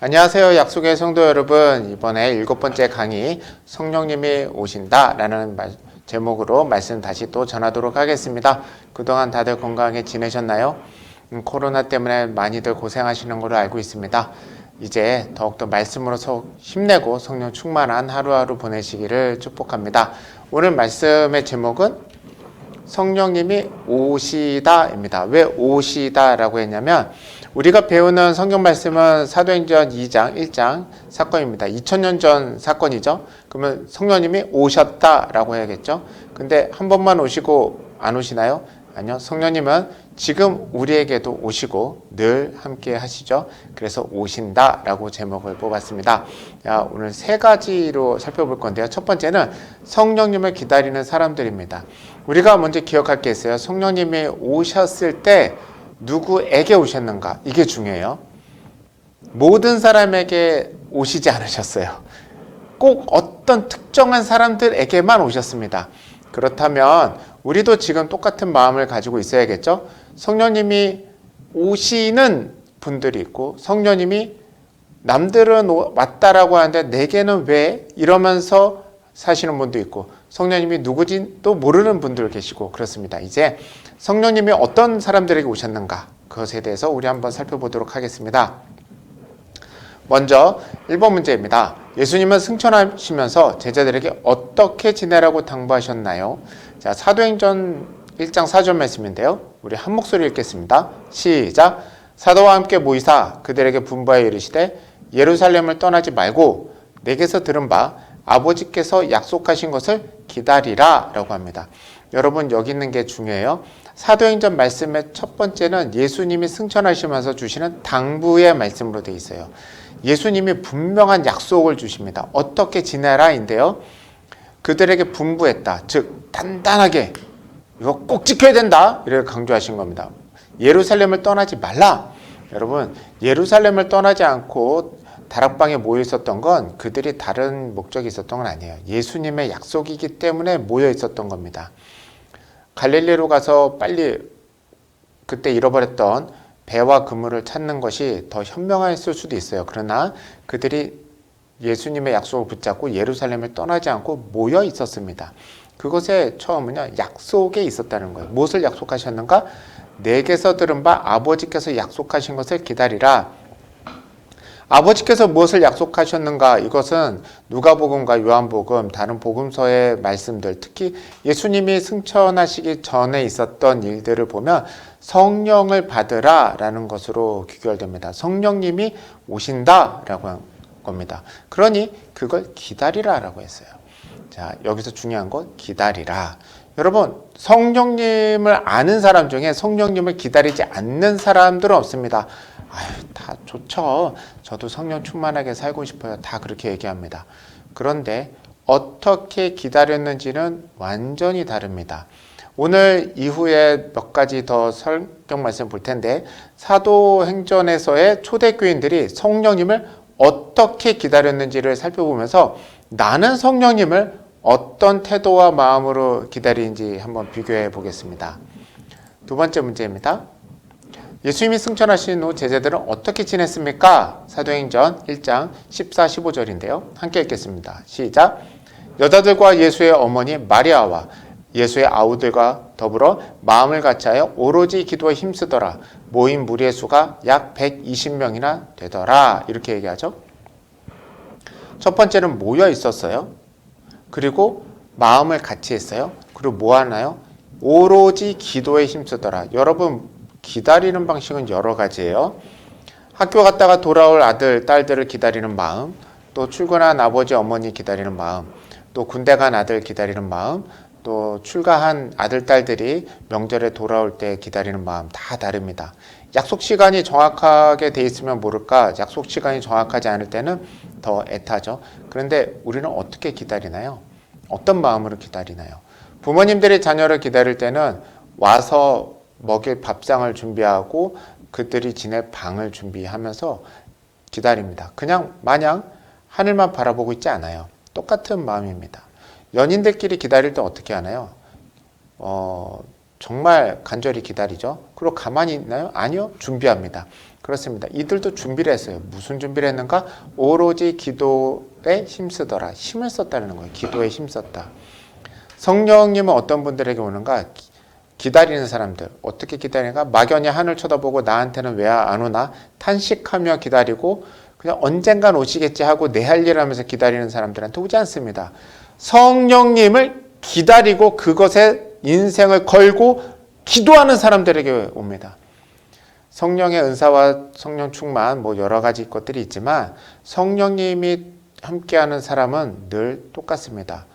안녕하세요. 약속의 성도 여러분. 이번에 7번째 강의 성령님이 오신다 라는 제목으로 말씀 다시 또 전하도록 하겠습니다. 그동안 다들 건강하게 지내셨나요? 코로나 때문에 많이들 고생하시는 걸로 알고 있습니다. 이제 더욱더 말씀으로 힘내고 성령 충만한 하루하루 보내시기를 축복합니다. 오늘 말씀의 제목은 성령님이 오시다입니다. 왜 오시다라고 했냐면 우리가 배우는 성경 말씀은 사도행전 2장, 1장 사건입니다. 2000년 전 사건이죠. 그러면 성령님이 오셨다라고 해야겠죠. 근데 한 번만 오시고 안 오시나요? 아니요. 성령님은 지금 우리에게도 오시고 늘 함께 하시죠. 그래서 오신다라고 제목을 뽑았습니다. 오늘 세 가지로 살펴볼 건데요. 첫 번째는 성령님을 기다리는 사람들입니다. 우리가 먼저 기억할 게 있어요. 성령님이 오셨을 때 누구에게 오셨는가? 이게 중요해요. 모든 사람에게 오시지 않으셨어요. 꼭 어떤 특정한 사람들에게만 오셨습니다. 그렇다면 우리도 지금 똑같은 마음을 가지고 있어야겠죠? 성령님이 오시는 분들이 있고 성령님이 남들은 왔다라고 하는데 내게는 왜? 이러면서 사시는 분도 있고 성령님이 누구진도 모르는 분들 계시고 그렇습니다. 이제 성령님이 어떤 사람들에게 오셨는가 그것에 대해서 우리 한번 살펴보도록 하겠습니다. 먼저 1번 문제입니다. 예수님은 승천하시면서 제자들에게 어떻게 지내라고 당부하셨나요? 자, 사도행전 1장 4절 말씀인데요. 우리 한 목소리 읽겠습니다. 시작. 사도와 함께 모이사 그들에게 분부하여 이르시되 예루살렘을 떠나지 말고 내게서 들은 바 아버지께서 약속하신 것을 기다리라 라고 합니다. 여러분 여기 있는 게 중요해요. 사도행전 말씀의 첫 번째는 예수님이 승천하시면서 주시는 당부의 말씀으로 되어 있어요. 예수님이 분명한 약속을 주십니다. 어떻게 지내라인데요. 그들에게 분부했다. 즉 단단하게 이거 꼭 지켜야 된다. 이렇게 강조하신 겁니다. 예루살렘을 떠나지 말라. 여러분 예루살렘을 떠나지 않고 다락방에 모여 있었던 건 그들이 다른 목적이 있었던 건 아니에요. 예수님의 약속이기 때문에 모여 있었던 겁니다. 갈릴리로 가서 빨리 그때 잃어버렸던 배와 그물을 찾는 것이 더 현명했을 수도 있어요. 그러나 그들이 예수님의 약속을 붙잡고 예루살렘을 떠나지 않고 모여 있었습니다. 그것의 처음은요, 약속에 있었다는 거예요. 무엇을 약속하셨는가? 내게서 들은 바 아버지께서 약속하신 것을 기다리라. 아버지께서 무엇을 약속하셨는가? 이것은 누가복음과 요한복음, 다른 복음서의 말씀들, 특히 예수님이 승천하시기 전에 있었던 일들을 보면 성령을 받으라 라는 것으로 귀결됩니다. 성령님이 오신다라고 한 겁니다. 그러니 그걸 기다리라 라고 했어요. 자, 여기서 중요한 건 기다리라. 여러분, 성령님을 아는 사람 중에 성령님을 기다리지 않는 사람들은 없습니다. 다 좋죠. 저도 성령 충만하게 살고 싶어요. 다 그렇게 얘기합니다. 그런데 어떻게 기다렸는지는 완전히 다릅니다. 오늘 이후에 몇 가지 더 성경 말씀 볼 텐데 사도행전에서의 초대교인들이 성령님을 어떻게 기다렸는지를 살펴보면서 나는 성령님을 어떤 태도와 마음으로 기다리는지 한번 비교해 보겠습니다. 두 번째 문제입니다. 예수님이 승천하신 후 제자들은 어떻게 지냈습니까? 사도행전 1장 14, 15절인데요. 함께 읽겠습니다. 시작. 여자들과 예수의 어머니 마리아와 예수의 아우들과 더불어 마음을 같이하여 오로지 기도에 힘쓰더라. 모인 무리의 수가 약 120명이나 되더라. 이렇게 얘기하죠. 첫 번째는 모여 있었어요. 그리고 마음을 같이 했어요. 그리고 뭐 하나요? 오로지 기도에 힘쓰더라. 여러분 기다리는 방식은 여러 가지예요. 학교 갔다가 돌아올 아들, 딸들을 기다리는 마음, 또 출근한 아버지, 어머니 기다리는 마음, 또 군대 간 아들 기다리는 마음, 또 출가한 아들, 딸들이 명절에 돌아올 때 기다리는 마음 다 다릅니다. 약속 시간이 정확하게 돼 있으면 모를까 약속 시간이 정확하지 않을 때는 더 애타죠. 그런데 우리는 어떻게 기다리나요? 어떤 마음으로 기다리나요? 부모님들이 자녀를 기다릴 때는 와서 먹일 밥상을 준비하고 그들이 지낼 방을 준비하면서 기다립니다. 그냥 마냥 하늘만 바라보고 있지 않아요. 똑같은 마음입니다. 연인들끼리 기다릴 때 어떻게 하나요? 정말 간절히 기다리죠. 그리고 가만히 있나요? 아니요. 준비합니다. 그렇습니다. 이들도 준비를 했어요. 무슨 준비를 했는가? 오로지 기도에 힘쓰더라. 힘을 썼다는 거예요. 기도에 힘썼다. 성령님은 어떤 분들에게 오는가? 기다리는 사람들. 어떻게 기다리는가? 막연히 하늘 쳐다보고 나한테는 왜 안 오나? 탄식하며 기다리고 그냥 언젠간 오시겠지 하고 내 할 일을 하면서 기다리는 사람들한테 오지 않습니다. 성령님을 기다리고 그것에 인생을 걸고 기도하는 사람들에게 옵니다. 성령의 은사와 성령 충만 여러 가지 것들이 있지만 성령님이 함께하는 사람은 늘 똑같습니다.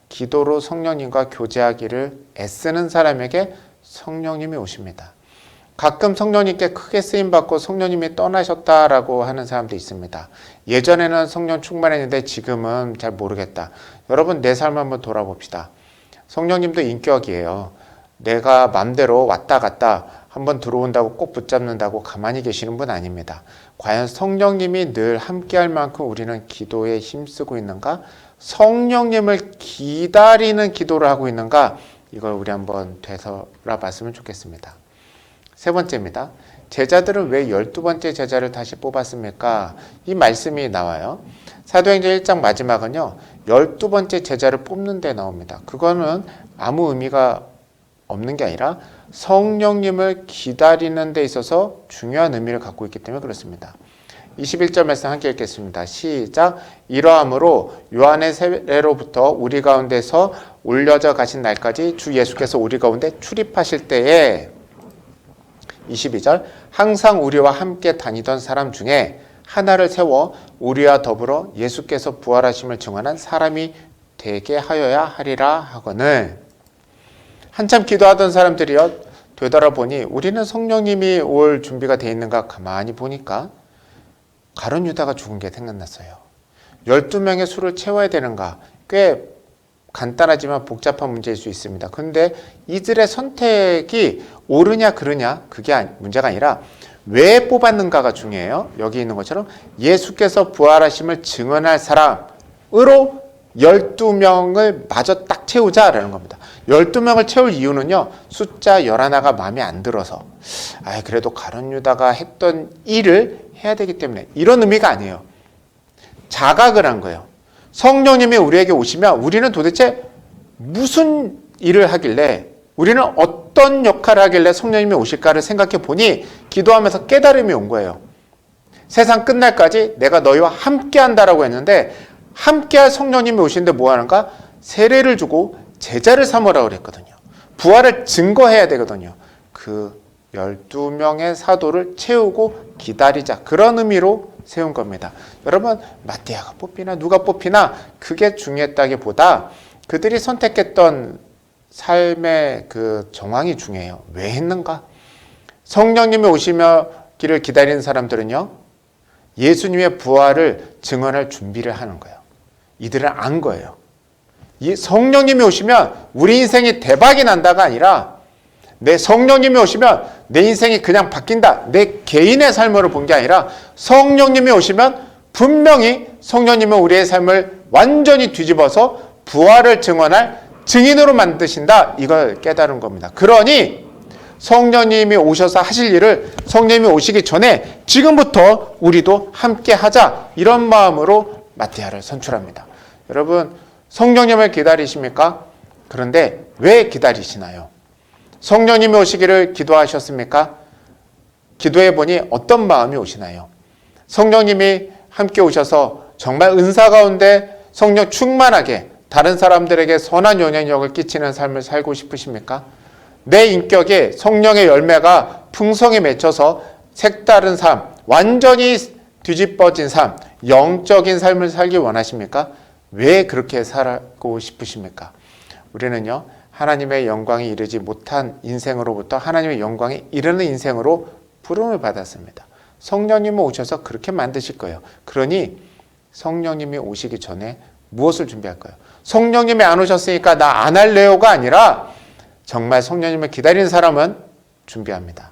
기도로 성령님과 교제하기를 애쓰는 사람에게 성령님이 오십니다. 가끔 성령님께 크게 쓰임받고 성령님이 떠나셨다라고 하는 사람도 있습니다. 예전에는 성령 충만했는데 지금은 잘 모르겠다. 여러분 내 삶 한번 돌아봅시다. 성령님도 인격이에요. 내가 맘대로 왔다 갔다 한번 들어온다고 꼭 붙잡는다고 가만히 계시는 분 아닙니다. 과연 성령님이 늘 함께할 만큼 우리는 기도에 힘쓰고 있는가? 성령님을 기다리는 기도를 하고 있는가? 이걸 우리 한번 되돌아봤으면 좋겠습니다. 세 번째입니다. 제자들은 왜 12번째 제자를 다시 뽑았습니까? 이 말씀이 나와요. 사도행전 1장 마지막은요. 12번째 제자를 뽑는 데 나옵니다. 그거는 아무 의미가 없는 게 아니라 성령님을 기다리는 데 있어서 중요한 의미를 갖고 있기 때문에 그렇습니다. 21절 말씀 함께 읽겠습니다. 시작. 이러함으로 요한의 세례로부터 우리 가운데서 올려져 가신 날까지 주 예수께서 우리 가운데 출입하실 때에 22절 항상 우리와 함께 다니던 사람 중에 하나를 세워 우리와 더불어 예수께서 부활하심을 증언한 사람이 되게 하여야 하리라 하거늘. 한참 기도하던 사람들이요 되돌아보니 우리는 성령님이 올 준비가 되어 있는가 가만히 보니까 가룟 유다가 죽은 게 생각났어요. 12명의 수를 채워야 되는가? 꽤 간단하지만 복잡한 문제일 수 있습니다. 그런데 이들의 선택이 옳으냐 그르냐 그게 문제가 아니라 왜 뽑았는가가 중요해요. 여기 있는 것처럼 예수께서 부활하심을 증언할 사람으로 12명을 마저 딱 채우자라는 겁니다. 12명을 채울 이유는요. 숫자 11가 마음에 안 들어서 그래도 가룟 유다가 했던 일을 해야 되기 때문에 이런 의미가 아니에요. 자각을 한 거예요. 성령님이 우리에게 오시면 우리는 도대체 무슨 일을 하길래 우리는 어떤 역할을 하길래 성령님이 오실까를 생각해 보니 기도하면서 깨달음이 온 거예요. 세상 끝날까지 내가 너희와 함께 한다라고 했는데 함께할 성령님이 오시는데 뭐 하는가? 세례를 주고 제자를 삼으라고 그랬거든요. 부활을 증거해야 되거든요. 그 12명의 사도를 채우고 기다리자. 그런 의미로 세운 겁니다. 여러분 마띠아가 뽑히나 누가 뽑히나 그게 중요했다기보다 그들이 선택했던 삶의 그 정황이 중요해요. 왜 했는가? 성령님이 오시기를 기다리는 사람들은요. 예수님의 부활을 증언할 준비를 하는 거예요. 이들은 안 거예요. 이 성령님이 오시면 우리 인생이 대박이 난다가 아니라 내 성령님이 오시면 내 인생이 그냥 바뀐다. 내 개인의 삶으로 본 게 아니라 성령님이 오시면 분명히 성령님은 우리의 삶을 완전히 뒤집어서 부활을 증언할 증인으로 만드신다. 이걸 깨달은 겁니다. 그러니 성령님이 오셔서 하실 일을 성령님이 오시기 전에 지금부터 우리도 함께 하자. 이런 마음으로 마띠아를 선출합니다. 여러분 성령님을 기다리십니까? 그런데 왜 기다리시나요? 성령님이 오시기를 기도하셨습니까? 기도해 보니 어떤 마음이 오시나요? 성령님이 함께 오셔서 정말 은사 가운데 성령 충만하게 다른 사람들에게 선한 영향력을 끼치는 삶을 살고 싶으십니까? 내 인격에 성령의 열매가 풍성히 맺혀서 색다른 삶, 완전히 뒤집어진 삶, 영적인 삶을 살기 원하십니까? 왜 그렇게 살고 싶으십니까? 우리는요, 하나님의 영광에 이르지 못한 인생으로부터 하나님의 영광에 이르는 인생으로 부름을 받았습니다. 성령님이 오셔서 그렇게 만드실 거예요. 그러니 성령님이 오시기 전에 무엇을 준비할까요? 성령님이 안 오셨으니까 나 안 할래요가 아니라 정말 성령님을 기다리는 사람은 준비합니다.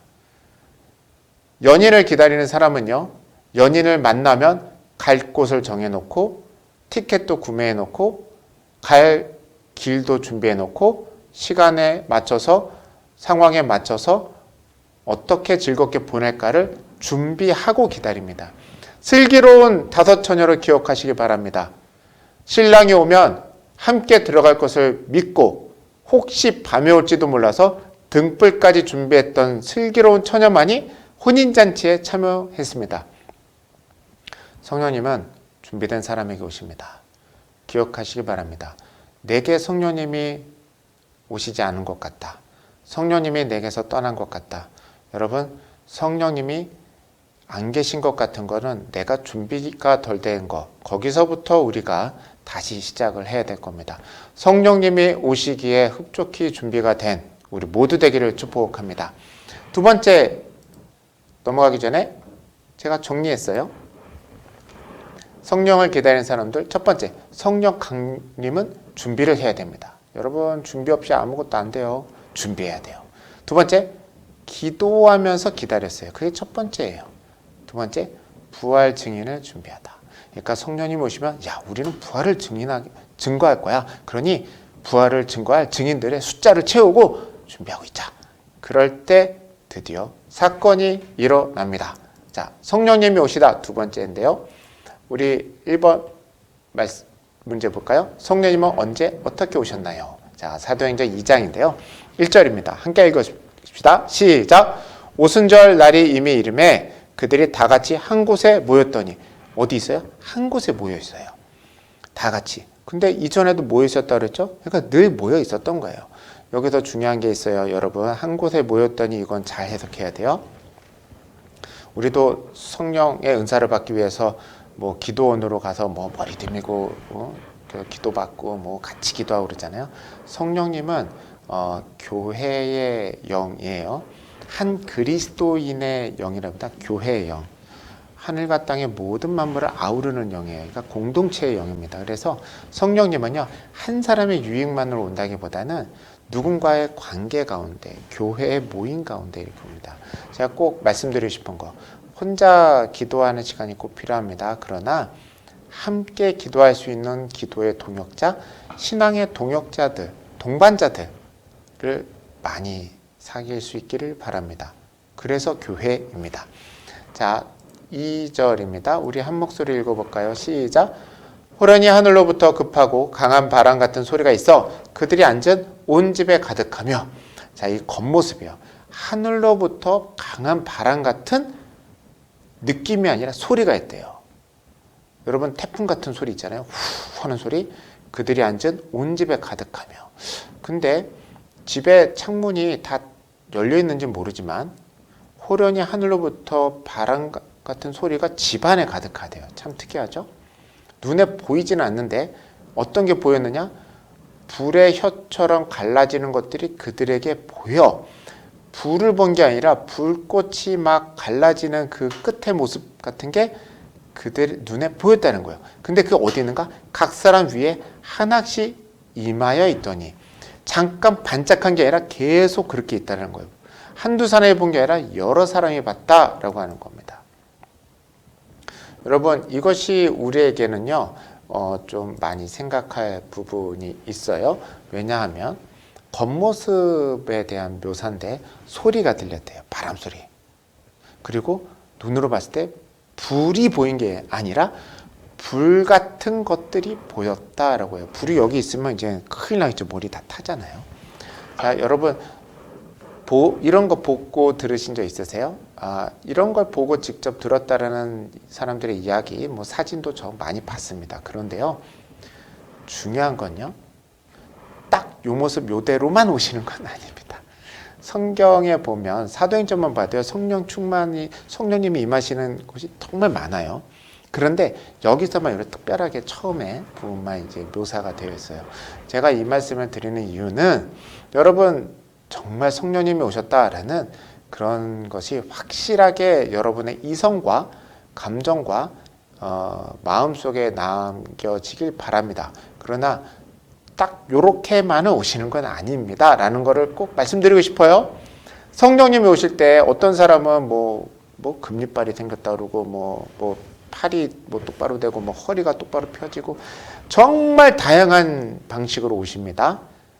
연인을 기다리는 사람은요, 연인을 만나면 갈 곳을 정해놓고 티켓도 구매해놓고 갈 길도 준비해놓고 시간에 맞춰서 상황에 맞춰서 어떻게 즐겁게 보낼까를 준비하고 기다립니다. 슬기로운 다섯 처녀를 기억하시기 바랍니다. 신랑이 오면 함께 들어갈 것을 믿고 혹시 밤에 올지도 몰라서 등불까지 준비했던 슬기로운 처녀만이 혼인잔치에 참여했습니다. 성령님은 준비된 사람에게 오십니다. 기억하시기 바랍니다. 내게 성령님이 오시지 않은 것 같다. 성령님이 내게서 떠난 것 같다. 여러분, 성령님이 안 계신 것 같은 거는 내가 준비가 덜 된 거, 거기서부터 우리가 다시 시작을 해야 될 겁니다. 성령님이 오시기에 흡족히 준비가 된 우리 모두 되기를 축복합니다. 두 번째 넘어가기 전에 제가 정리했어요. 성령을 기다리는 사람들, 첫 번째, 성령 강림은 준비를 해야 됩니다. 여러분, 준비 없이 아무것도 안 돼요. 준비해야 돼요. 두 번째, 기도하면서 기다렸어요. 그게 첫 번째예요. 두 번째, 부활 증인을 준비하다. 그러니까 성령님 오시면, 야, 우리는 부활을 증거할 거야. 그러니 부활을 증거할 증인들의 숫자를 채우고 준비하고 있자. 그럴 때 드디어 사건이 일어납니다. 자, 성령님이 오시다. 두 번째인데요. 우리 1번 문제 볼까요? 성령님은 언제 어떻게 오셨나요? 자, 사도행전 2장인데요. 1절입니다. 함께 읽어줍시다. 시작! 오순절 날이 이미 이름에 그들이 다 같이 한 곳에 모였더니, 어디 있어요? 한 곳에 모여 있어요. 다 같이. 근데 이전에도 모여 있었다 그랬죠? 그러니까 늘 모여 있었던 거예요. 여기서 중요한 게 있어요. 여러분, 한 곳에 모였더니 이건 잘 해석해야 돼요. 우리도 성령의 은사를 받기 위해서 뭐 기도원으로 가서 뭐 머리 들미고 기도받고 같이 기도하고 그러잖아요. 성령님은 교회의 영이에요. 한 그리스도인의 영이랍니다. 교회의 영. 하늘과 땅의 모든 만물을 아우르는 영이에요. 그러니까 공동체의 영입니다. 그래서 성령님은요, 한 사람의 유익만으로 온다기보다는 누군가의 관계 가운데, 교회의 모임 가운데 이렇게 옵니다. 제가 꼭 말씀드리고 싶은 거, 혼자 기도하는 시간이 꼭 필요합니다. 그러나 함께 기도할 수 있는 기도의 동역자, 신앙의 동역자들, 동반자들을 많이 사귈 수 있기를 바랍니다. 그래서 교회입니다. 자, 2절입니다. 우리 한 목소리 읽어볼까요? 시작! 호련히 하늘로부터 급하고 강한 바람 같은 소리가 있어 그들이 앉은 온 집에 가득하며, 자, 이 겉모습이요. 하늘로부터 강한 바람 같은 느낌이 아니라 소리가 있대요. 여러분, 태풍 같은 소리 있잖아요. 후 하는 소리. 그들이 앉은 온 집에 가득하며. 근데 집에 창문이 다 열려 있는지 모르지만 호련히 하늘로부터 바람 같은 소리가 집 안에 가득하대요. 참 특이하죠? 눈에 보이지는 않는데 어떤 게 보였느냐? 불의 혀처럼 갈라지는 것들이 그들에게 보여. 불을 본 게 아니라 불꽃이 막 갈라지는 그 끝의 모습 같은 게 그들 눈에 보였다는 거예요. 근데 그게 어디 있는가? 각 사람 위에 하나씩 임하여 있더니, 잠깐 반짝한 게 아니라 계속 그렇게 있다는 거예요. 한두 사람이 본 게 아니라 여러 사람이 봤다라고 하는 겁니다. 여러분, 이것이 우리에게는요, 좀 많이 생각할 부분이 있어요. 왜냐하면 겉모습에 대한 묘사인데 소리가 들렸대요. 바람소리. 그리고 눈으로 봤을 때 불이 보인 게 아니라 불 같은 것들이 보였다라고 해요. 불이 여기 있으면 이제 큰일 나겠죠. 머리 다 타잖아요. 자, 여러분, 이런 거 보고 들으신 적 있으세요? 이런 걸 보고 직접 들었다라는 사람들의 이야기, 사진도 저 많이 봤습니다. 그런데요, 중요한 건요, 딱 요 모습 요대로만 오시는 건 아닙니다. 성경에 보면 사도행전만 봐도요, 성령님이 임하시는 곳이 정말 많아요. 그런데 여기서만 이렇게 특별하게 처음에 부분만 이제 묘사가 되어 있어요. 제가 이 말씀을 드리는 이유는 여러분, 정말 성령님이 오셨다라는 그런 것이 확실하게 여러분의 이성과 감정과 마음속에 남겨지길 바랍니다. 그러나 딱 요렇게만은 오시는 건 아닙니다 라는 거를 꼭 말씀드리고 싶어요. 성령님이 오실 때 어떤 사람은 금리빨이 생겼다 그러고 팔이 똑바로 되고 허리가 똑바로 펴지고 정말 다양한 방식으로 오십니다.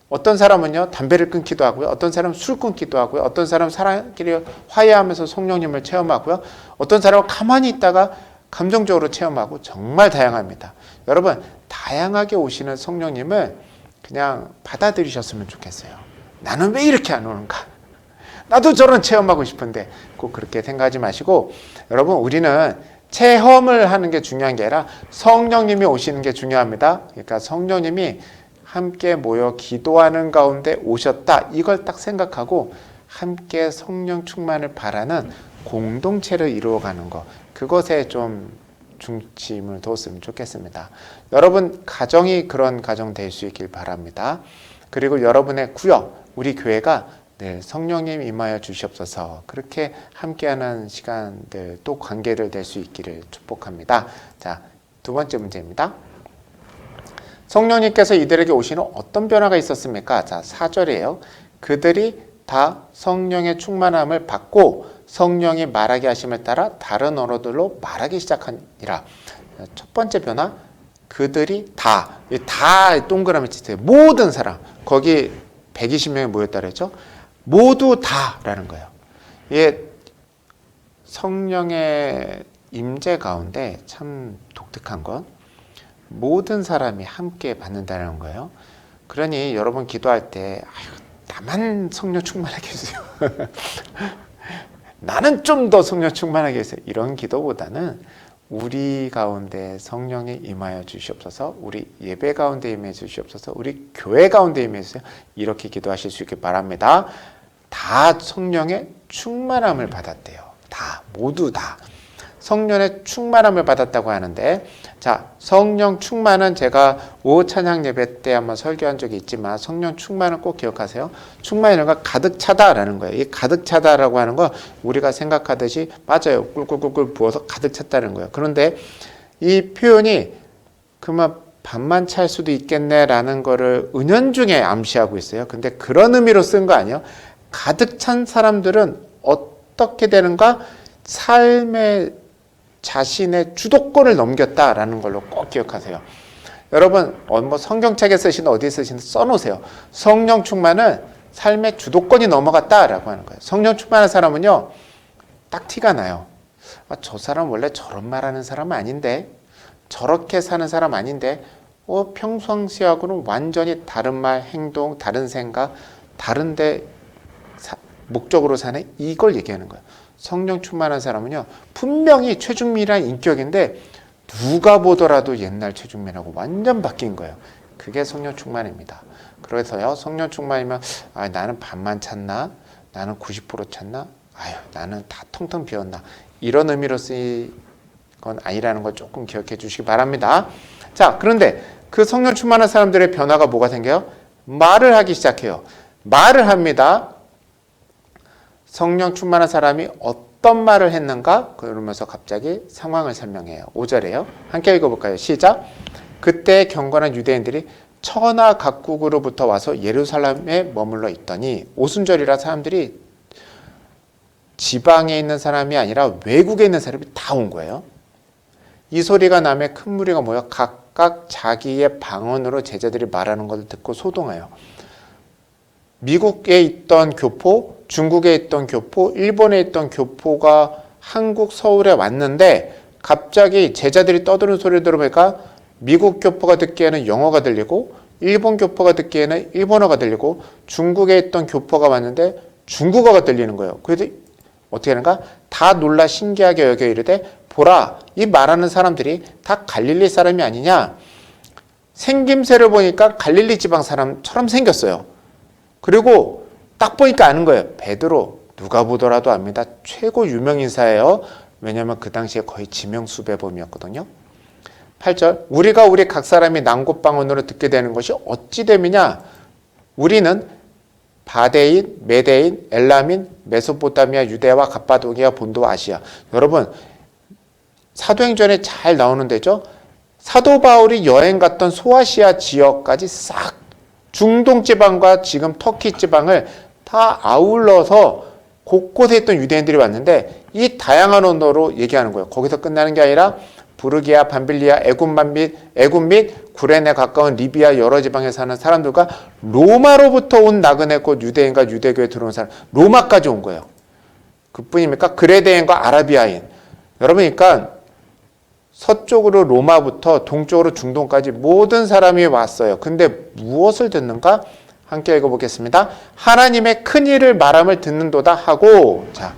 어떤 사람은요, 담배를 끊기도 하고요. 어떤 사람은 술 끊기도 하고요. 어떤 사람은 사람끼리 화해하면서 성령님을 체험하고요. 어떤 사람은 가만히 있다가 감정적으로 체험하고 정말 다양합니다. 여러분, 다양하게 오시는 성령님을 그냥 받아들이셨으면 좋겠어요. 나는 왜 이렇게 안 오는가? 나도 저런 체험하고 싶은데 꼭 그렇게 생각하지 마시고 여러분, 우리는 체험을 하는 게 중요한 게 아니라 성령님이 오시는 게 중요합니다. 그러니까 성령님이 함께 모여 기도하는 가운데 오셨다. 이걸 딱 생각하고 함께 성령 충만을 바라는 공동체를 이루어가는 것. 그것에 좀 중심을 뒀으면 좋겠습니다. 여러분 가정이 그런 가정 될 수 있길 바랍니다. 그리고 여러분의 구역, 우리 교회가 늘 성령님 임하여 주시옵소서 그렇게 함께하는 시간들 또 관계를 될 수 있기를 축복합니다. 자, 두 번째 문제입니다. 성령님께서 이들에게 오시는 어떤 변화가 있었습니까? 자, 4절이에요. 그들이 다 성령의 충만함을 받고 성령이 말하게 하심을 따라 다른 언어들로 말하기 시작하니라. 첫 번째 변화, 그들이 다 동그라미 치세요. 모든 사람, 거기 120명이 모였다 그랬죠? 모두 다라는 거예요. 이게 성령의 임재 가운데 참 독특한 건 모든 사람이 함께 받는다는 거예요. 그러니 여러분 기도할 때 나만 성령 충만하게 해주세요. 나는 좀 더 성령 충만하게 해주세요. 이런 기도보다는 우리 가운데 성령이 임하여 주시옵소서, 우리 예배 가운데 임해 주시옵소서, 우리 교회 가운데 임해 주세요. 이렇게 기도하실 수 있길 바랍니다. 다 성령의 충만함을 받았대요. 다, 모두 다. 성령의 충만함을 받았다고 하는데, 자, 성령 충만은 제가 오후 찬양 예배 때 한번 설교한 적이 있지만 성령 충만은 꼭 기억하세요. 충만이라는 건 가득 차다라는 거예요. 이 가득 차다라고 하는 건 우리가 생각하듯이 맞아요. 꿀꿀꿀꿀 부어서 가득 찼다는 거예요. 그런데 이 표현이 그만 반만 찰 수도 있겠네라는 거를 은연중에 암시하고 있어요. 근데 그런 의미로 쓴 거 아니에요. 가득 찬 사람들은 어떻게 되는가? 삶의 자신의 주도권을 넘겼다라는 걸로 꼭 기억하세요. 여러분, 뭐 성경책에 쓰시든 어디에 쓰시든 써놓으세요. 성령 충만은 삶의 주도권이 넘어갔다라고 하는 거예요. 성령 충만한 사람은요, 딱 티가 나요. 저 사람 원래 저런 말하는 사람 아닌데, 저렇게 사는 사람 아닌데, 평상시하고는 완전히 다른 말, 행동, 다른 생각, 다른데 목적으로 사네? 이걸 얘기하는 거예요. 성령 충만한 사람은요, 분명히 최중민이란 인격인데 누가 보더라도 옛날 최중민하고 완전 바뀐 거예요. 그게 성령 충만입니다. 그래서요, 성령 충만이면 나는 반만 찼나? 나는 90% 찼나? 나는 다 텅텅 비었나? 이런 의미로 쓰인 건 아니라는 걸 조금 기억해 주시기 바랍니다. 자, 그런데 그 성령 충만한 사람들의 변화가 뭐가 생겨요? 말을 하기 시작해요. 말을 합니다. 성령 충만한 사람이 어떤 말을 했는가? 그러면서 갑자기 상황을 설명해요. 5절에요. 함께 읽어볼까요? 시작. 그때 경건한 유대인들이 천하 각국으로부터 와서 예루살렘에 머물러 있더니, 오순절이라 사람들이 지방에 있는 사람이 아니라 외국에 있는 사람이 다 온 거예요. 이 소리가 나며 큰 무리가 모여 각각 자기의 방언으로 제자들이 말하는 것을 듣고 소동해요. 미국에 있던 교포, 중국에 있던 교포, 일본에 있던 교포가 한국 서울에 왔는데 갑자기 제자들이 떠드는 소리를 들어보니까 미국 교포가 듣기에는 영어가 들리고 일본 교포가 듣기에는 일본어가 들리고 중국에 있던 교포가 왔는데 중국어가 들리는 거예요. 그래서 어떻게 하는가? 다 놀라 신기하게 여겨 이르되 보라, 이 말하는 사람들이 다 갈릴리 사람이 아니냐? 생김새를 보니까 갈릴리 지방 사람처럼 생겼어요. 그리고 딱 보니까 아는 거예요. 베드로, 누가 보더라도 압니다. 최고 유명 인사예요. 왜냐하면 그 당시에 거의 지명수배범이었거든요. 8절, 우리가 우리 각 사람이 난곳방언으로 듣게 되는 것이 어찌 됨이냐? 우리는 바데인, 메데인, 엘람인, 메소포타미아, 유대와 갑바도기아, 본도, 아시아. 여러분, 사도행전에 잘 나오는 데죠. 사도 바울이 여행 갔던 소아시아 지역까지 싹 중동 지방과 지금 터키 지방을 다 아울러서 곳곳에 있던 유대인들이 왔는데 이 다양한 언어로 얘기하는 거예요. 거기서 끝나는 게 아니라 부르기아, 밤빌리아, 애굽 및 구레네 가까운 리비아 여러 지방에 사는 사람들과 로마로부터 온 나그네 곧 유대인과 유대교에 들어온 사람, 로마까지 온 거예요. 그뿐입니까? 그레데인과 아라비아인. 여러분, 그러니까 서쪽으로 로마부터 동쪽으로 중동까지 모든 사람이 왔어요. 근데 무엇을 듣는가? 함께 읽어보겠습니다. 하나님의 큰 일을 말함을 듣는도다 하고, 자,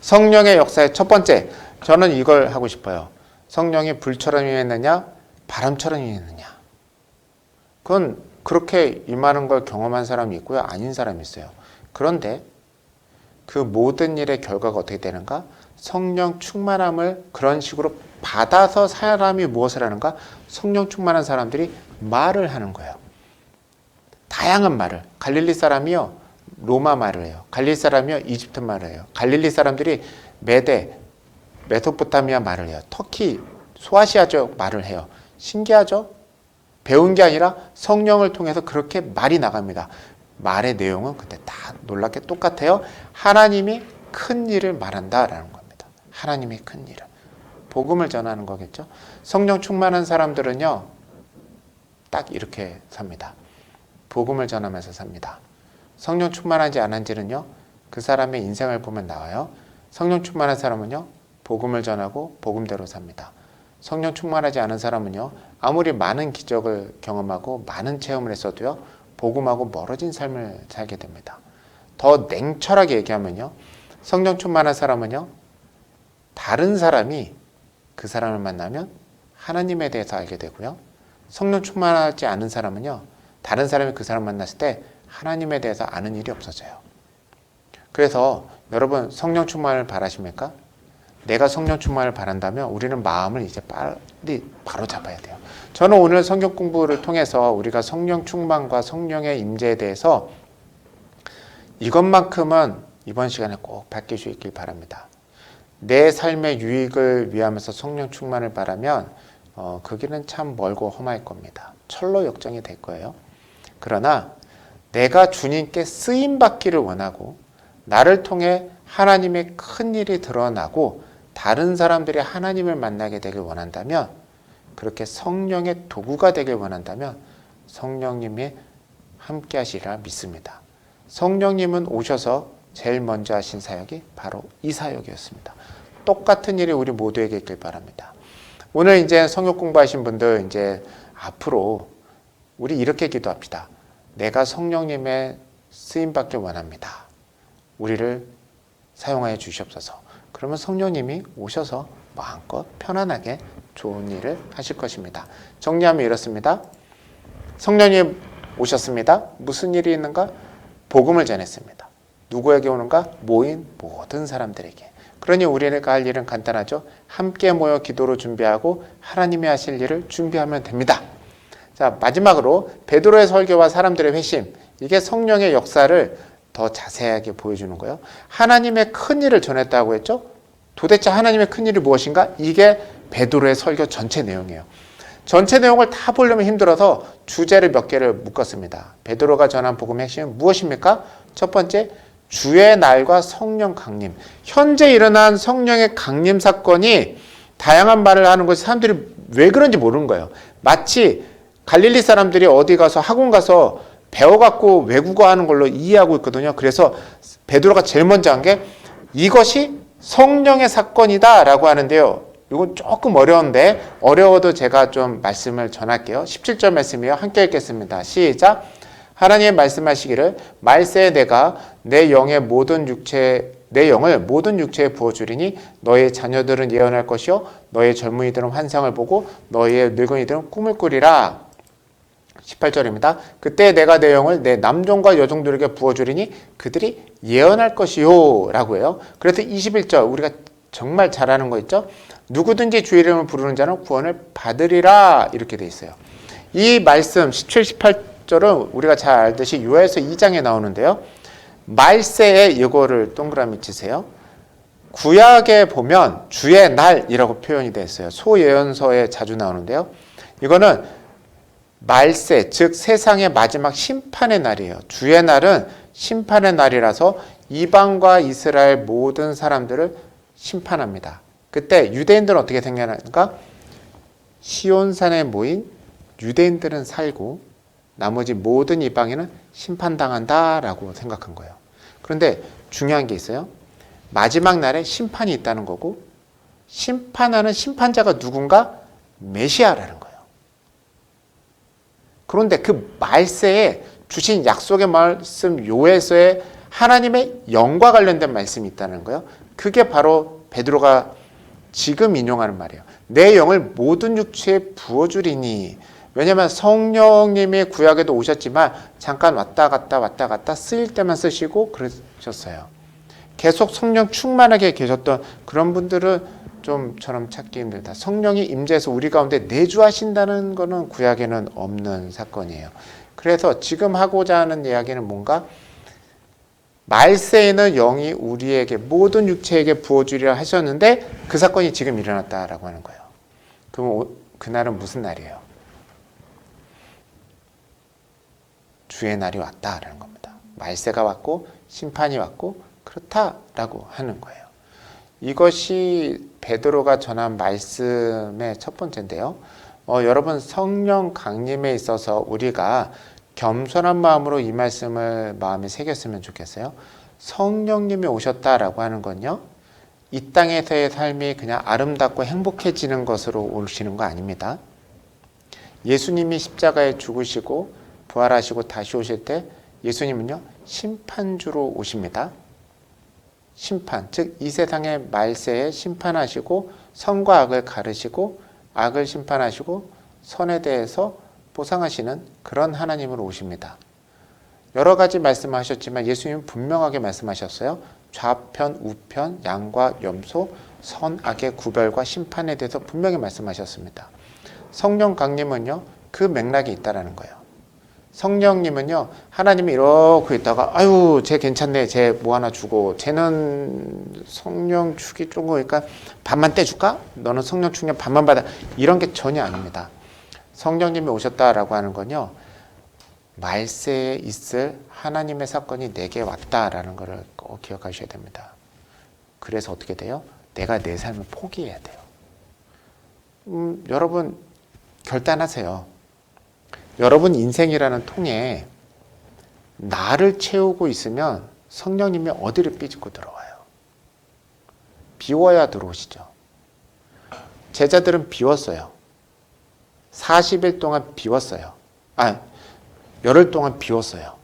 성령의 역사의 첫 번째, 저는 이걸 하고 싶어요. 성령이 불처럼 임했느냐, 바람처럼 임했느냐. 그건 그렇게 임하는 걸 경험한 사람이 있고요, 아닌 사람이 있어요. 그런데 그 모든 일의 결과가 어떻게 되는가? 성령 충만함을 그런 식으로 받아서 사람이 무엇을 하는가? 성령 충만한 사람들이 말을 하는 거예요. 다양한 말을. 갈릴리 사람이요, 로마 말을 해요. 갈릴리 사람이요, 이집트 말을 해요. 갈릴리 사람들이 메소포타미아 말을 해요. 터키, 소아시아족 말을 해요. 신기하죠? 배운 게 아니라 성령을 통해서 그렇게 말이 나갑니다. 말의 내용은 그때 다 놀랍게 똑같아요. 하나님이 큰 일을 말한다라는 겁니다. 하나님이 큰 일을. 복음을 전하는 거겠죠. 성령 충만한 사람들은요, 딱 이렇게 삽니다. 복음을 전하면서 삽니다. 성령 충만하지 않은지는요, 그 사람의 인생을 보면 나와요. 성령 충만한 사람은요, 복음을 전하고 복음대로 삽니다. 성령 충만하지 않은 사람은요, 아무리 많은 기적을 경험하고 많은 체험을 했어도요, 복음하고 멀어진 삶을 살게 됩니다. 더 냉철하게 얘기하면요, 성령 충만한 사람은요, 다른 사람이 그 사람을 만나면 하나님에 대해서 알게 되고요, 성령 충만하지 않은 사람은요, 다른 사람이 그 사람 만났을 때 하나님에 대해서 아는 일이 없어져요. 그래서 여러분, 성령 충만을 바라십니까? 내가 성령 충만을 바란다면 우리는 마음을 이제 빨리 바로 잡아야 돼요. 저는 오늘 성경 공부를 통해서 우리가 성령 충만과 성령의 임재에 대해서 이것만큼은 이번 시간에 꼭 밝힐 수 있길 바랍니다. 내 삶의 유익을 위하면서 성령 충만을 바라면 그 길은 참 멀고 험할 겁니다. 철로 역정이 될 거예요. 그러나 내가 주님께 쓰임받기를 원하고 나를 통해 하나님의 큰 일이 드러나고 다른 사람들이 하나님을 만나게 되길 원한다면, 그렇게 성령의 도구가 되길 원한다면 성령님이 함께 하시리라 믿습니다. 성령님은 오셔서 제일 먼저 하신 사역이 바로 이 사역이었습니다. 똑같은 일이 우리 모두에게 있길 바랍니다. 오늘 이제 성경 공부하신 분들, 이제 앞으로 우리 이렇게 기도합시다. 내가 성령님의 쓰임받길 원합니다. 우리를 사용하여 주시옵소서. 그러면 성령님이 오셔서 마음껏 편안하게 좋은 일을 하실 것입니다. 정리하면 이렇습니다. 성령님 오셨습니다. 무슨 일이 있는가? 복음을 전했습니다. 누구에게 오는가? 모인 모든 사람들에게. 그러니 우리가 할 일은 간단하죠. 함께 모여 기도로 준비하고 하나님이 하실 일을 준비하면 됩니다. 자, 마지막으로 베드로의 설교와 사람들의 회심, 이게 성령의 역사를 더 자세하게 보여주는 거예요. 하나님의 큰 일을 전했다고 했죠. 도대체 하나님의 큰 일이 무엇인가? 이게 베드로의 설교 전체 내용이에요. 전체 내용을 다 보려면 힘들어서 주제를 몇 개를 묶었습니다. 베드로가 전한 복음의 핵심은 무엇입니까? 첫 번째, 주의 날과 성령 강림. 현재 일어난 성령의 강림 사건이 다양한 말을 하는 것이 사람들이 왜 그런지 모르는 거예요. 마치 갈릴리 사람들이 어디 가서 학원 가서 배워갖고 외국어 하는 걸로 이해하고 있거든요. 그래서 베드로가 제일 먼저 한 게 이것이 성령의 사건이다 라고 하는데요. 이건 조금 어려운데, 어려워도 제가 좀 말씀을 전할게요. 17절 말씀이에요. 함께 읽겠습니다. 시작. 하나님의 말씀하시기를 말세에 내가 내 영을 모든 육체에 부어주리니 너의 자녀들은 예언할 것이요 너의 젊은이들은 환상을 보고 너의 늙은이들은 꿈을 꾸리라. 18절입니다. 그때 내가 내 영을 내 남종과 여종들에게 부어주리니 그들이 예언할 것이요 라고 해요. 그래서 21절 우리가 정말 잘 아는 거 있죠. 누구든지 주의 이름을 부르는 자는 구원을 받으리라 이렇게 돼 있어요. 이 말씀 17, 18절은 우리가 잘 알듯이 요엘서 2장에 나오는데요. 말세에 이거를 동그라미 치세요. 구약에 보면 주의 날이라고 표현이 되어 있어요. 소예언서에 자주 나오는데요. 이거는 말세, 즉 세상의 마지막 심판의 날이에요. 주의 날은 심판의 날이라서 이방과 이스라엘 모든 사람들을 심판합니다. 그때 유대인들은 어떻게 생각하는가? 시온산에 모인 유대인들은 살고 나머지 모든 이방인은 심판당한다라고 생각한 거예요. 그런데 중요한 게 있어요. 마지막 날에 심판이 있다는 거고 심판하는 심판자가 누군가? 메시아라는 거예요. 그런데 그 말세에 주신 약속의 말씀 요에서의 하나님의 영과 관련된 말씀이 있다는 거예요. 그게 바로 베드로가 지금 인용하는 말이에요. 내 영을 모든 육체에 부어주리니. 왜냐하면 성령님이 구약에도 오셨지만 잠깐 왔다 갔다 쓰일 때만 쓰시고 그러셨어요. 계속 성령 충만하게 계셨던 그런 분들은 좀 저럼 찾기 힘들다. 성령이 임재해서 우리 가운데 내주하신다는 것은 구약에는 없는 사건이에요. 그래서 지금 하고자 하는 이야기는 뭔가 말세에는 영이 우리에게 모든 육체에게 부어주리라 하셨는데 그 사건이 지금 일어났다라고 하는 거예요. 그럼 그날은 무슨 날이에요? 주의 날이 왔다라는 겁니다. 말세가 왔고 심판이 왔고 그렇다라고 하는 거예요. 이것이 베드로가 전한 말씀의 첫 번째인데요. 여러분 성령 강림에 있어서 우리가 겸손한 마음으로 이 말씀을 마음에 새겼으면 좋겠어요. 성령님이 오셨다라고 하는 건요. 이 땅에서의 삶이 그냥 아름답고 행복해지는 것으로 오시는 거 아닙니다. 예수님이 십자가에 죽으시고 부활하시고 다시 오실 때 예수님은요. 심판주로 오십니다. 심판, 즉 이 세상의 말세에 심판하시고 선과 악을 가르시고 악을 심판하시고 선에 대해서 보상하시는 그런 하나님으로 오십니다. 여러 가지 말씀하셨지만 예수님은 분명하게 말씀하셨어요. 좌편, 우편, 양과 염소, 선, 악의 구별과 심판에 대해서 분명히 말씀하셨습니다. 성령 강림은요. 그 맥락이 있다라는 거예요. 성령님은요. 하나님이 이렇게 있다가 아유 쟤 괜찮네. 쟤 뭐 하나 주고 쟤는 성령 축이 좀 거니까 반만 떼줄까? 너는 성령 축량 반만 받아. 이런 게 전혀 아닙니다. 성령님이 오셨다라고 하는 건요. 말세에 있을 하나님의 사건이 내게 왔다라는 것을 꼭 기억하셔야 됩니다. 그래서 어떻게 돼요? 내가 내 삶을 포기해야 돼요. 여러분 결단하세요. 여러분 인생이라는 통에 나를 채우고 있으면 성령님이 어디를 삐집고 들어와요? 비워야 들어오시죠. 제자들은 비웠어요. 40일 동안 비웠어요. 열흘 동안 비웠어요.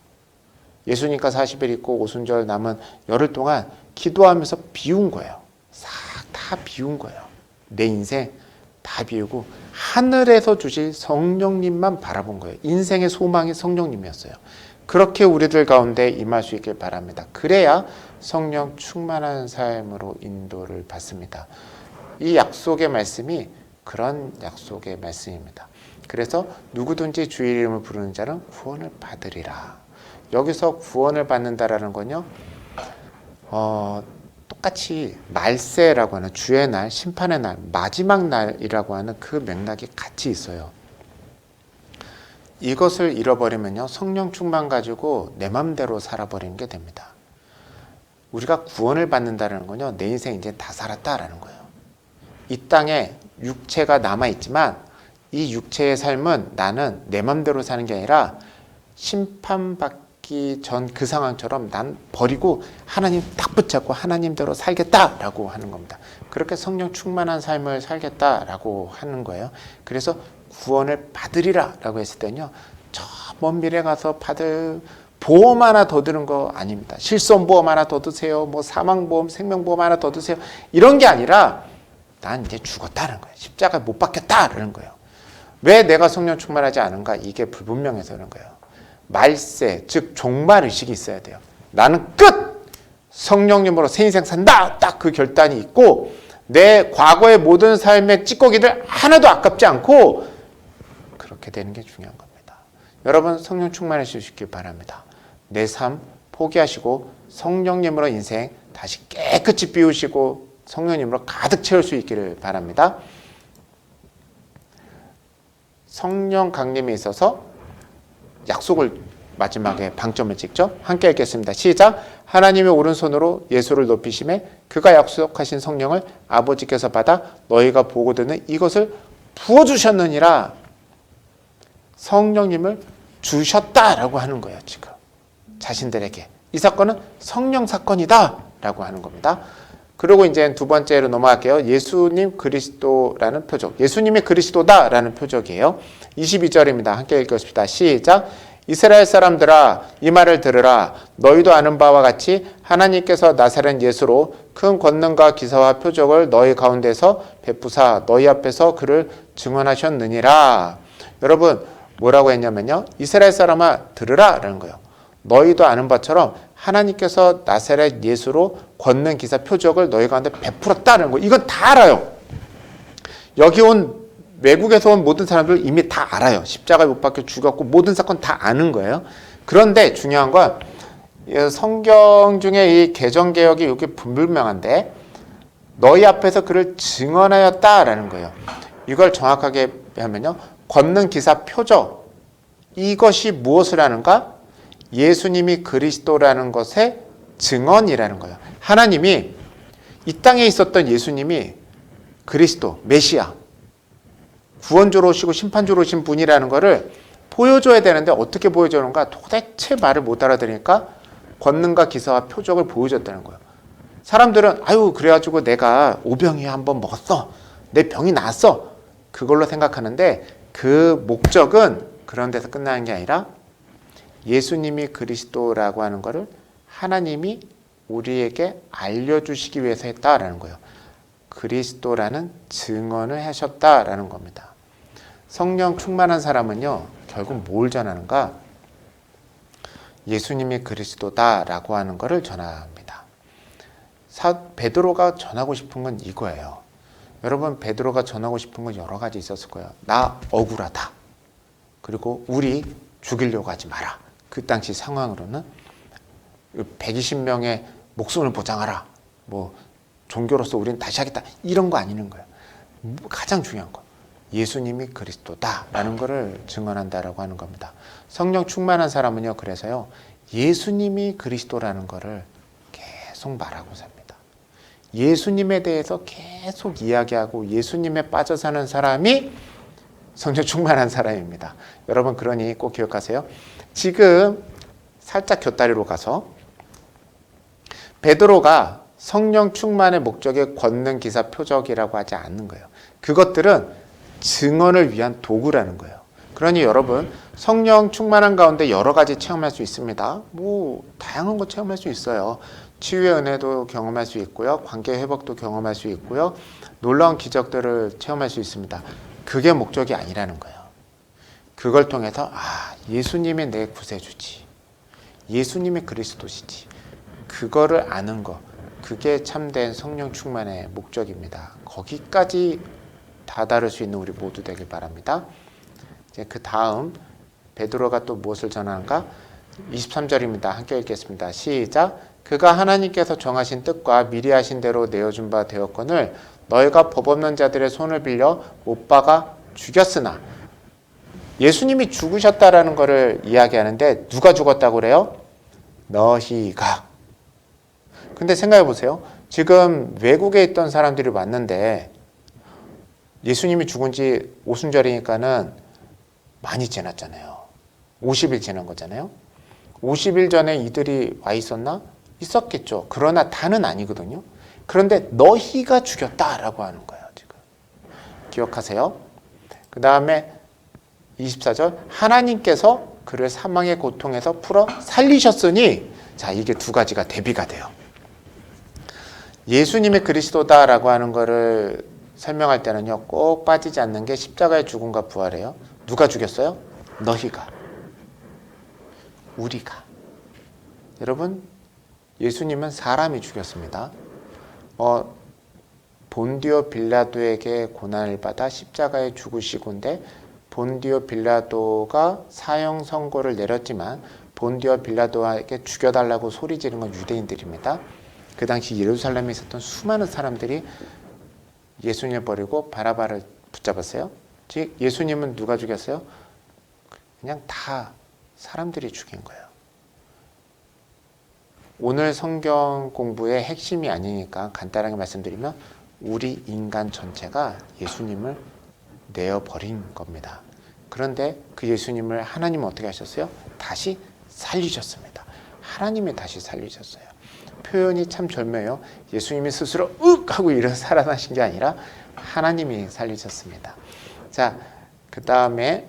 예수님과 40일 있고 오순절 남은 열흘 동안 기도하면서 비운 거예요. 싹 다 비운 거예요. 내 인생 다 비우고 하늘에서 주실 성령님만 바라본 거예요. 인생의 소망이 성령님이었어요. 그렇게 우리들 가운데 임할 수 있길 바랍니다. 그래야 성령 충만한 삶으로 인도를 받습니다. 이 약속의 말씀이 그런 약속의 말씀입니다. 그래서 누구든지 주의 이름을 부르는 자는 구원을 받으리라. 여기서 구원을 받는다라는 건요. 똑같이 말세라고 하는 주의 날, 심판의 날, 마지막 날이라고 하는 그 맥락이 같이 있어요. 이것을 잃어버리면요. 성령 충만 가지고 내 맘대로 살아버리는 게 됩니다. 우리가 구원을 받는다는 건요. 내 인생 이제 다 살았다라는 거예요. 이 땅에 육체가 남아있지만 이 육체의 삶은 나는 내 맘대로 사는 게 아니라 심판받기 전 그 상황처럼 난 버리고 하나님 딱 붙잡고 하나님대로 살겠다라고 하는 겁니다. 그렇게 성령 충만한 삶을 살겠다라고 하는 거예요. 그래서 구원을 받으리라 라고 했을 때는요. 저 먼 미래 가서 받을 보험 하나 더 드는 거 아닙니다. 실손보험 하나 더 드세요. 뭐 사망보험, 생명보험 하나 더 드세요. 이런 게 아니라 난 이제 죽었다는 거예요. 십자가 못 박혔다라는 거예요. 왜 내가 성령 충만하지 않은가? 이게 불분명해서 그런 거예요. 말세, 즉 종말의식이 있어야 돼요. 나는 끝! 성령님으로 새 인생 산다! 딱 그 결단이 있고 내 과거의 모든 삶의 찌꺼기들 하나도 아깝지 않고 그렇게 되는 게 중요한 겁니다. 여러분 성령 충만하시길 바랍니다. 내 삶 포기하시고 성령님으로 인생 다시 깨끗이 비우시고 성령님으로 가득 채울 수 있기를 바랍니다. 성령 강림에 있어서 약속을 마지막에 방점을 찍죠. 함께 읽겠습니다. 시작. 하나님의 오른손으로 예수를 높이심에 그가 약속하신 성령을 아버지께서 받아 너희가 보고 듣는 이것을 부어주셨느니라. 성령님을 주셨다라고 하는 거예요. 지금 자신들에게 이 사건은 성령 사건이다 라고 하는 겁니다. 그리고 이제 두 번째로 넘어갈게요. 예수님 그리스도라는 표적. 예수님이 그리스도다라는 표적이에요. 22절입니다. 함께 읽겠습니다. 시작. 이스라엘 사람들아 이 말을 들으라. 너희도 아는 바와 같이 하나님께서 나사렛 예수로 큰 권능과 기사와 표적을 너희 가운데서 베푸사 너희 앞에서 그를 증언하셨느니라. 여러분 뭐라고 했냐면요. 이스라엘 사람아 들으라 라는 거예요. 너희도 아는 바처럼 하나님께서 나사렛 예수로 권능 기사 표적을 너희 가운데 베풀었다는 거. 이건 다 알아요. 여기 온 외국에서 온 모든 사람들 이미 다 알아요. 십자가에 못 박혀 죽었고 모든 사건 다 아는 거예요. 그런데 중요한 건 성경 중에 이 개정개혁이 이렇게 분명한데 너희 앞에서 그를 증언하였다라는 거예요. 이걸 정확하게 하면요. 권능 기사 표적. 이것이 무엇을 하는가? 예수님이 그리스도라는 것의 증언이라는 거예요. 하나님이 이 땅에 있었던 예수님이 그리스도, 메시아, 구원주로 오시고 심판주로 오신 분이라는 것을 보여줘야 되는데 어떻게 보여주는가? 도대체 말을 못 알아들으니까 권능과 기사와 표적을 보여줬다는 거예요. 사람들은 아유 그래가지고 내가 오병이어 한번 먹었어. 내 병이 나았어. 그걸로 생각하는데 그 목적은 그런 데서 끝나는 게 아니라 예수님이 그리스도라고 하는 것을 하나님이 우리에게 알려주시기 위해서 했다라는 거예요. 그리스도라는 증언을 하셨다라는 겁니다. 성령 충만한 사람은요, 결국 뭘 전하는가? 예수님이 그리스도다라고 하는 것을 전합니다. 베드로가 전하고 싶은 건 이거예요. 여러분, 베드로가 전하고 싶은 건 여러 가지 있었을 거예요. 나 억울하다. 그리고 우리 죽이려고 하지 마라. 그 당시 상황으로는 120명의 목숨을 보장하라. 뭐 종교로서 우리는 다시 하겠다. 이런 거 아니는 거예요. 가장 중요한 거. 예수님이 그리스도다라는 것을 증언한다라고 하는 겁니다. 성령 충만한 사람은요. 그래서요. 예수님이 그리스도라는 것을 계속 말하고 삽니다. 예수님에 대해서 계속 이야기하고 예수님에 빠져 사는 사람이 성령 충만한 사람입니다. 여러분 그러니 꼭 기억하세요. 지금 살짝 곁다리로 가서 베드로가 성령 충만의 목적의 권능 기사 표적이라고 하지 않는 거예요. 그것들은 증언을 위한 도구라는 거예요. 그러니 여러분 성령 충만한 가운데 여러 가지 체험할 수 있습니다. 뭐 다양한 거 체험할 수 있어요. 치유의 은혜도 경험할 수 있고요. 관계 회복도 경험할 수 있고요. 놀라운 기적들을 체험할 수 있습니다. 그게 목적이 아니라는 거예요. 그걸 통해서 예수님이 내 구세주지. 예수님이 그리스도시지. 그거를 아는 거. 그게 참된 성령 충만의 목적입니다. 거기까지 다다를 수 있는 우리 모두 되길 바랍니다. 이제 그 다음 베드로가 또 무엇을 전하는가? 23절입니다. 함께 읽겠습니다. 시작. 그가 하나님께서 정하신 뜻과 미리 하신 대로 내어준 바 되었거늘 너희가 법 없는 자들의 손을 빌려 못 박아 죽였으나 예수님이 죽으셨다라는 것을 이야기하는데 누가 죽었다고 그래요? 너희가. 근데 생각해 보세요. 지금 외국에 있던 사람들이 왔는데 예수님이 죽은 지 오순절이니까는 많이 지났잖아요. 50일 지난 거잖아요. 50일 전에 이들이 와 있었나? 있었겠죠. 그러나 다는 아니거든요. 그런데 너희가 죽였다라고 하는 거예요. 지금 기억하세요. 그 다음에 24절 하나님께서 그를 사망의 고통에서 풀어 살리셨으니 자 이게 두 가지가 대비가 돼요. 예수님이 그리스도다라고 하는 거를 설명할 때는요. 꼭 빠지지 않는 게 십자가의 죽음과 부활이에요. 누가 죽였어요? 너희가. 우리가. 여러분 예수님은 사람이 죽였습니다. 본디오 빌라도에게 고난을 받아 십자가에 죽으시고인데 본디오 빌라도가 사형 선고를 내렸지만 본디오 빌라도에게 죽여달라고 소리 지른 건 유대인들입니다. 그 당시 예루살렘에 있었던 수많은 사람들이 예수님을 버리고 바라바를 붙잡았어요. 즉 예수님은 누가 죽였어요? 그냥 다 사람들이 죽인 거예요. 오늘 성경 공부의 핵심이 아니니까 간단하게 말씀드리면 우리 인간 전체가 예수님을 내어버린 겁니다. 그런데 그 예수님을 하나님은 어떻게 하셨어요? 다시 살리셨습니다. 하나님이 다시 살리셨어요. 표현이 참 절묘해요. 예수님이 스스로 윽 하고 일어나 살아나신 게 아니라 하나님이 살리셨습니다. 자, 그 다음에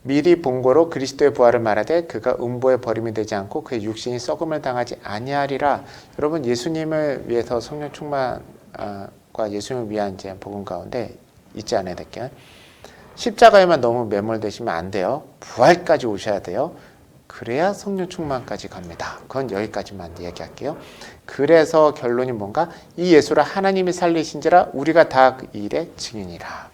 미리 본 거로 그리스도의 부활을 말하되 그가 음보에 버림이 되지 않고 그의 육신이 썩음을 당하지 아니하리라. 여러분, 예수님을 위해서 성령 충만과 예수님을 위한 이제 복음 가운데 잊지 않아야 될 게, 십자가에만 너무 매몰되시면 안 돼요. 부활까지 오셔야 돼요. 그래야 성령 충만까지 갑니다. 그건 여기까지만 얘기할게요. 그래서 결론이 뭔가? 이 예수를 하나님이 살리신지라 우리가 다 그 일의 증인이라.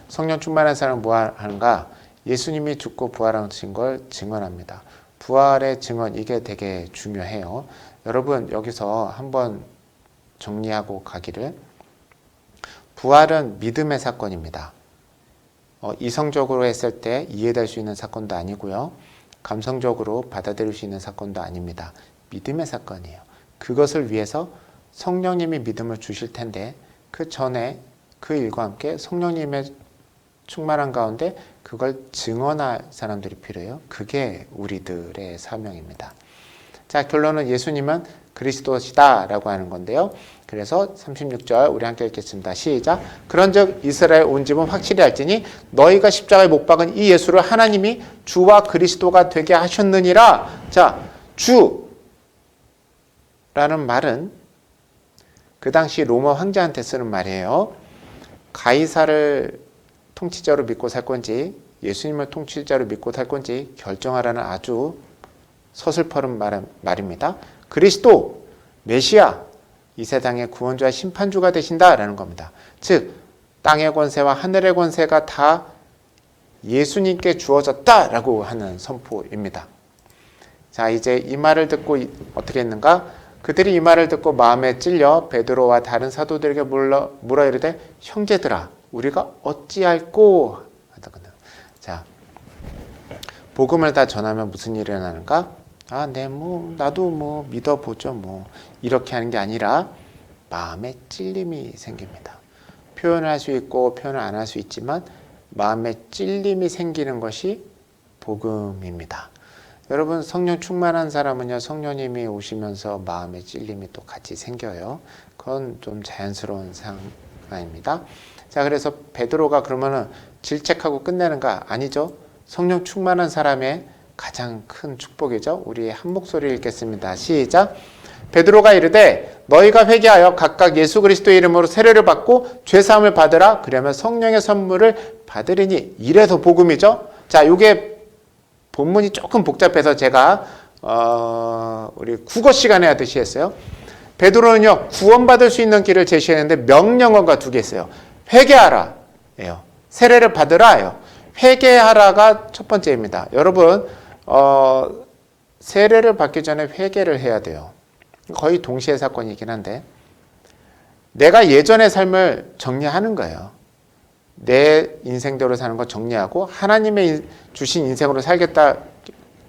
성령 충만한 사람은 뭐 하는가? 예수님이 죽고 부활하신 걸 증언합니다. 부활의 증언, 이게 되게 중요해요. 여러분, 여기서 한번 정리하고 가기를, 부활은 믿음의 사건입니다. 이성적으로 했을 때 이해될 수 있는 사건도 아니고요. 감성적으로 받아들일 수 있는 사건도 아닙니다. 믿음의 사건이에요. 그것을 위해서 성령님이 믿음을 주실 텐데 그 전에 그 일과 함께 성령님의 충만한 가운데 그걸 증언할 사람들이 필요해요. 그게 우리들의 사명입니다. 자, 결론은 예수님은 그리스도시다 라고 하는 건데요. 그래서 36절 우리 함께 읽겠습니다. 시작. 그런즉 이스라엘 온 집은 확실히 알지니 너희가 십자가에 못 박은 이 예수를 하나님이 주와 그리스도가 되게 하셨느니라. 자, 주라는 말은 그 당시 로마 황제한테 쓰는 말이에요. 가이사를 통치자로 믿고 살 건지 예수님을 통치자로 믿고 살 건지 결정하라는 아주 서슬퍼른 말입니다. 그리스도, 메시아, 이 세상의 구원주와 심판주가 되신다라는 겁니다. 즉, 땅의 권세와 하늘의 권세가 다 예수님께 주어졌다라고 하는 선포입니다. 자, 이제 이 말을 듣고 어떻게 했는가? 그들이 이 말을 듣고 마음에 찔려 베드로와 다른 사도들에게 물어 이르되 형제들아, 우리가 어찌할꼬 하더군요. 자, 복음을 다 전하면 무슨 일이 일어나는가? 아, 네, 나도 믿어보죠, 이렇게 하는 게 아니라 마음에 찔림이 생깁니다. 표현을 할 수 있고 표현을 안 할 수 있지만 마음에 찔림이 생기는 것이 복음입니다. 여러분, 성령 충만한 사람은요, 성령님이 오시면서 마음에 찔림이 또 같이 생겨요. 그건 좀 자연스러운 상황입니다. 자, 그래서 베드로가 그러면은 질책하고 끝내는가? 아니죠. 성령 충만한 사람의 가장 큰 축복이죠. 우리 한 목소리 읽겠습니다. 시작. 베드로가 이르되 너희가 회개하여 각각 예수 그리스도의 이름으로 세례를 받고 죄사함을 받으라. 그러면 성령의 선물을 받으리니. 이래서 복음이죠. 자, 요게 본문이 조금 복잡해서 제가 우리 국어 시간에 하듯이 했어요. 베드로는요, 구원받을 수 있는 길을 제시했는데 명령어가 두 개 있어요. 회개하라 예요. 세례를 받으라예요. 회개하라가 첫 번째입니다. 여러분, 세례를 받기 전에 회개를 해야 돼요. 거의 동시에 사건이긴 한데, 내가 예전의 삶을 정리하는 거예요. 내 인생대로 사는 거 정리하고 하나님의 주신 인생으로 살겠다고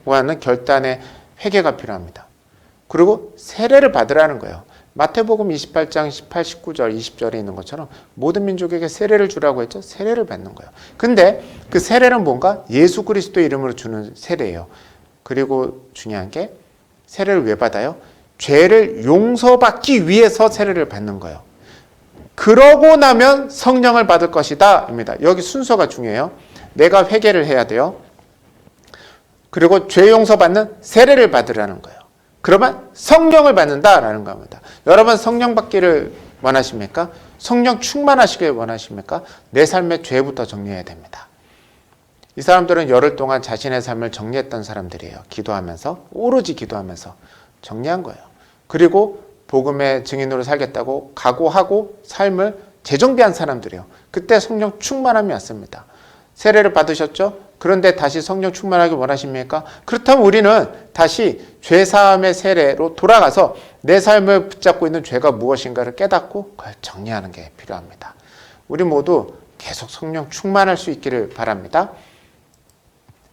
하는 결단의 회개가 필요합니다. 그리고 세례를 받으라는 거예요. 마태복음 28장 18, 19절, 20절에 있는 것처럼 모든 민족에게 세례를 주라고 했죠. 세례를 받는 거예요. 근데 그 세례는 뭔가? 예수 그리스도의 이름으로 주는 세례예요. 그리고 중요한 게 세례를 왜 받아요? 죄를 용서받기 위해서 세례를 받는 거예요. 그러고 나면 성령을 받을 것이다 입니다. 여기 순서가 중요해요. 내가 회개를 해야 돼요. 그리고 죄 용서받는 세례를 받으라는 거예요. 그러면 성령을 받는다라는 겁니다. 여러분, 성령 받기를 원하십니까? 성령 충만하시길 원하십니까? 내 삶의 죄부터 정리해야 됩니다. 이 사람들은 열흘 동안 자신의 삶을 정리했던 사람들이에요. 기도하면서, 오로지 기도하면서 정리한 거예요. 그리고 복음의 증인으로 살겠다고 각오하고 삶을 재정비한 사람들이에요. 그때 성령 충만함이 왔습니다. 세례를 받으셨죠? 그런데 다시 성령 충만하길 원하십니까? 그렇다면 우리는 다시 죄사함의 세례로 돌아가서 내 삶을 붙잡고 있는 죄가 무엇인가를 깨닫고 그걸 정리하는 게 필요합니다. 우리 모두 계속 성령 충만할 수 있기를 바랍니다.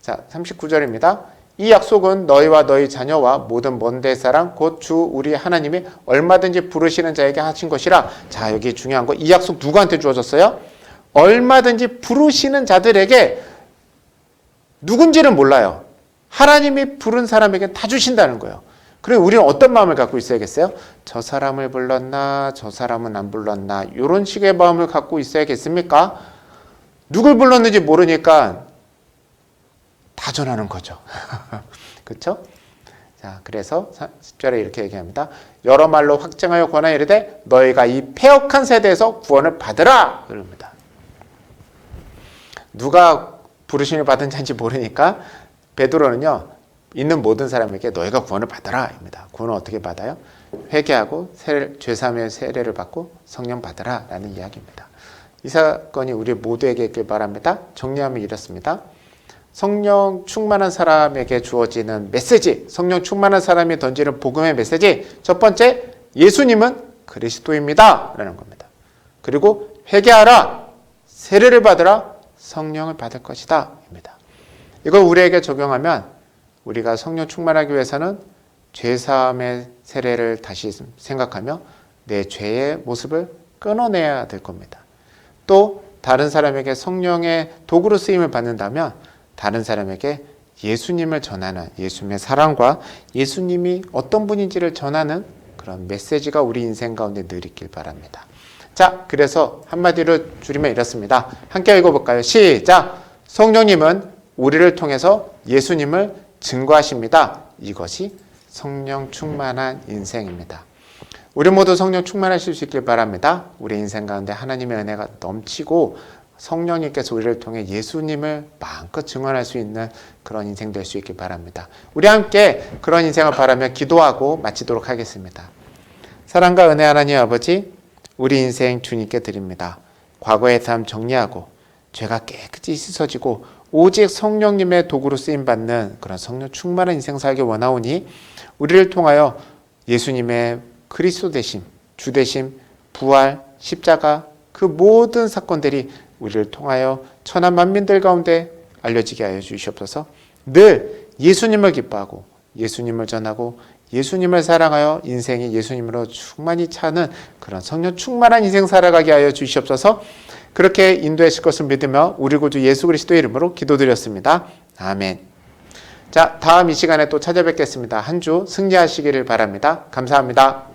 자, 자, 39절입니다. 이 약속은 너희와 너희 자녀와 모든 먼 데 사람 곧 주 우리 하나님이 얼마든지 부르시는 자에게 하신 것이라. 자, 여기 중요한 거, 이 약속 누구한테 주어졌어요? 얼마든지 부르시는 자들에게, 누군지는 몰라요. 하나님이 부른 사람에게 다 주신다는 거예요. 그리고 우리는 어떤 마음을 갖고 있어야겠어요? 저 사람을 불렀나, 저 사람은 안 불렀나, 이런 식의 마음을 갖고 있어야겠습니까? 누굴 불렀는지 모르니까 다 전하는 거죠. 그렇죠? 자, 그래서 10절에 이렇게 얘기합니다. 여러 말로 확증하여 권하여 이르되 너희가 이 패역한 세대에서 구원을 받으라 그럽니다. 누가 부르심을 받은 자인지 모르니까 베드로는요, 있는 모든 사람에게 너희가 구원을 받아라 입니다. 구원을 어떻게 받아요? 회개하고 죄사함의 세례를 받고 성령 받으라 라는 이야기입니다. 이 사건이 우리 모두에게 있길 바랍니다. 정리하면 이렇습니다. 성령 충만한 사람에게 주어지는 메시지, 성령 충만한 사람이 던지는 복음의 메시지, 첫 번째, 예수님은 그리스도입니다 라는 겁니다. 그리고 회개하라, 세례를 받으라, 성령을 받을 것이다 입니다. 이걸 우리에게 적용하면 우리가 성령 충만하기 위해서는 죄사함의 세례를 다시 생각하며 내 죄의 모습을 끊어내야 될 겁니다. 또 다른 사람에게 성령의 도구로 쓰임을 받는다면 다른 사람에게 예수님을 전하는, 예수님의 사랑과 예수님이 어떤 분인지를 전하는 그런 메시지가 우리 인생 가운데 늘 있길 바랍니다. 자, 그래서 한마디로 줄이면 이렇습니다. 함께 읽어볼까요? 시작! 성령님은 우리를 통해서 예수님을 증거하십니다. 이것이 성령 충만한 인생입니다. 우리 모두 성령 충만하실 수 있길 바랍니다. 우리 인생 가운데 하나님의 은혜가 넘치고 성령님께서 우리를 통해 예수님을 마음껏 증언할 수 있는 그런 인생 될 수 있길 바랍니다. 우리 함께 그런 인생을 바라며 기도하고 마치도록 하겠습니다. 사랑과 은혜 하나님 아버지, 우리 인생 주님께 드립니다. 과거의 삶 정리하고 죄가 깨끗이 씻어지고 오직 성령님의 도구로 쓰임받는 그런 성령 충만한 인생 살기 원하오니 우리를 통하여 예수님의 그리스도 되심, 주 되심, 부활, 십자가 그 모든 사건들이 우리를 통하여 천하 만민들 가운데 알려지게 하여 주시옵소서. 늘 예수님을 기뻐하고 예수님을 전하고 예수님을 사랑하여 인생이 예수님으로 충만히 차는 그런 성령 충만한 인생 살아가게 하여 주시옵소서. 그렇게 인도하실 것을 믿으며 우리 구주 예수 그리스도의 이름으로 기도드렸습니다. 아멘. 자, 다음 이 시간에 또 찾아뵙겠습니다. 한 주 승리하시기를 바랍니다. 감사합니다.